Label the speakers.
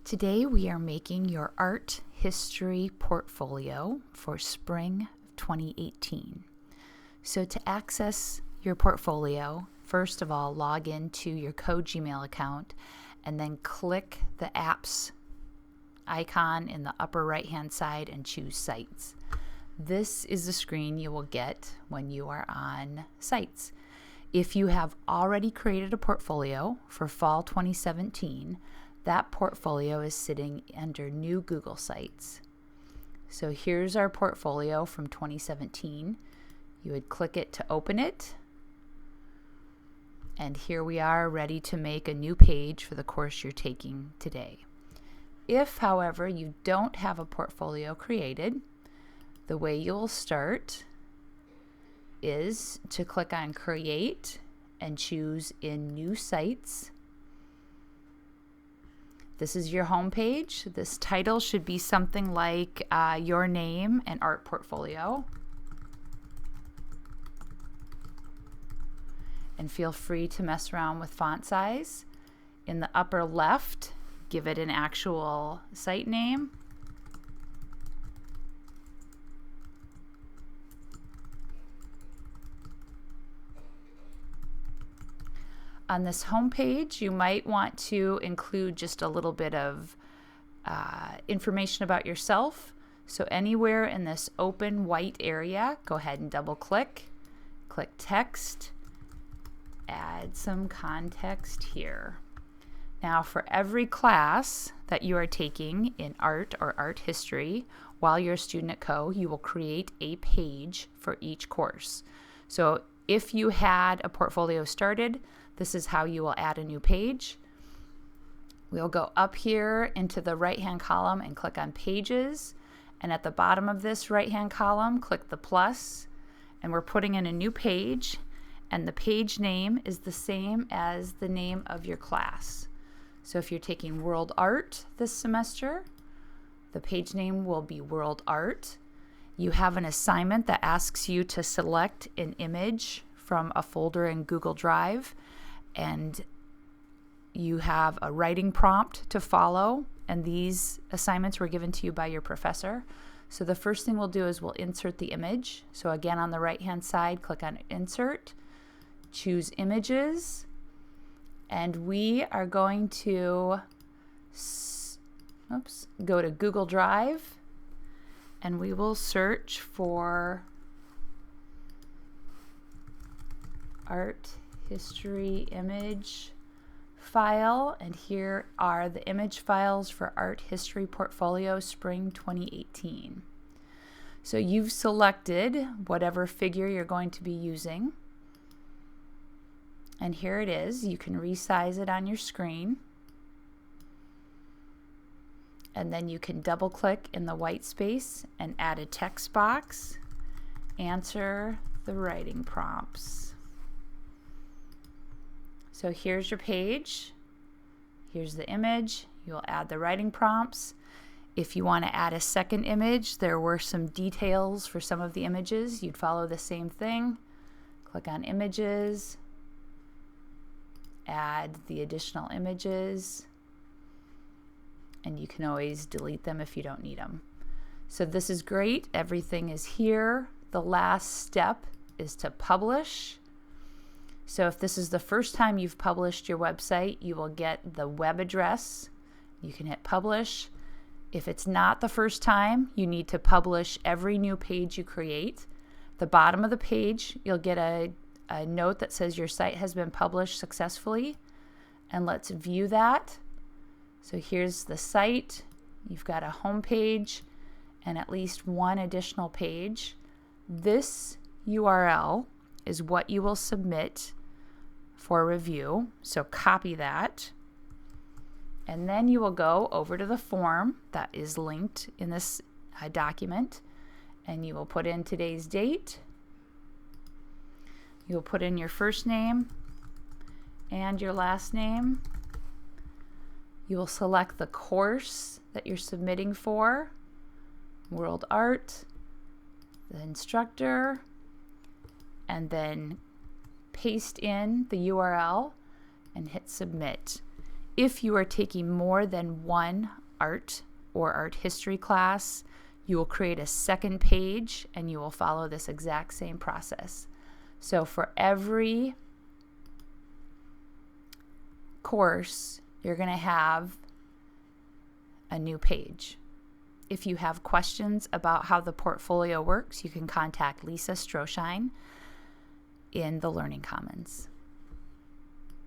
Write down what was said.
Speaker 1: Today we are making your art history portfolio for spring 2018. So to access your portfolio, first of all, log into your CoGmail account and then click the apps icon in the upper right hand side and choose Sites. This is the screen you will get when you are on Sites. If you have already created a portfolio for fall 2017, that portfolio is sitting under New Google Sites. So here's our portfolio from 2017. You would click it to open it. And here we are ready to make a new page for the course you're taking today. If, however, you don't have a portfolio created, the way you'll start is to click on Create and choose in New Sites. This is your home page. This title should be something like your name and art portfolio. And feel free to mess around with font size. In the upper left, give it an actual site name. On this home page, you might want to include just a little bit of information about yourself. So anywhere in this open white area, go ahead and double click text, add some context here. Now for every class that you are taking in art or art history while you're a student at Co, you will create a page for each course. So if you had a portfolio started, this is how you will add a new page. We'll go up here into the right-hand column and click on Pages. And at the bottom of this right-hand column, click the plus. And we're putting in a new page. And the page name is the same as the name of your class. So if you're taking World Art this semester, the page name will be World Art. You have an assignment that asks you to select an image from a folder in Google Drive, and you have a writing prompt to follow, and these assignments were given to you by your professor. So the first thing we'll do is we'll insert the image. So again, on the right hand side, click on Insert, choose Images, and we are going to go to Google Drive, and we will search for art history image file, and here are the image files for art history portfolio spring 2018. So you've selected whatever figure you're going to be using, and here it is. You can resize it on your screen, and then you can double click in the white space and add a text box. Answer the writing prompts. So here's your page, here's the image, you'll add the writing prompts. If you want to add a second image, there were some details for some of the images. You'd follow the same thing. Click on Images, add the additional images, and you can always delete them if you don't need them. So this is great, everything is here. The last step is to publish. So if this is the first time you've published your website, you will get the web address. You can hit publish. If it's not the first time, you need to publish every new page you create. The bottom of the page, you'll get a note that says your site has been published successfully. And let's view that. So here's the site. You've got a home page and at least one additional page. This URL is what you will submit for review. So copy that. And then you will go over to the form that is linked in this document, and you will put in today's date. You will put in your first name and your last name. You will select the course that you're submitting for, World Art, the instructor, and then paste in the URL and hit submit. If you are taking more than one art or art history class, you will create a second page and you will follow this exact same process. So for every course, you're going to have a new page. If you have questions about how the portfolio works, you can contact Lisa Stroschein in the Learning Commons.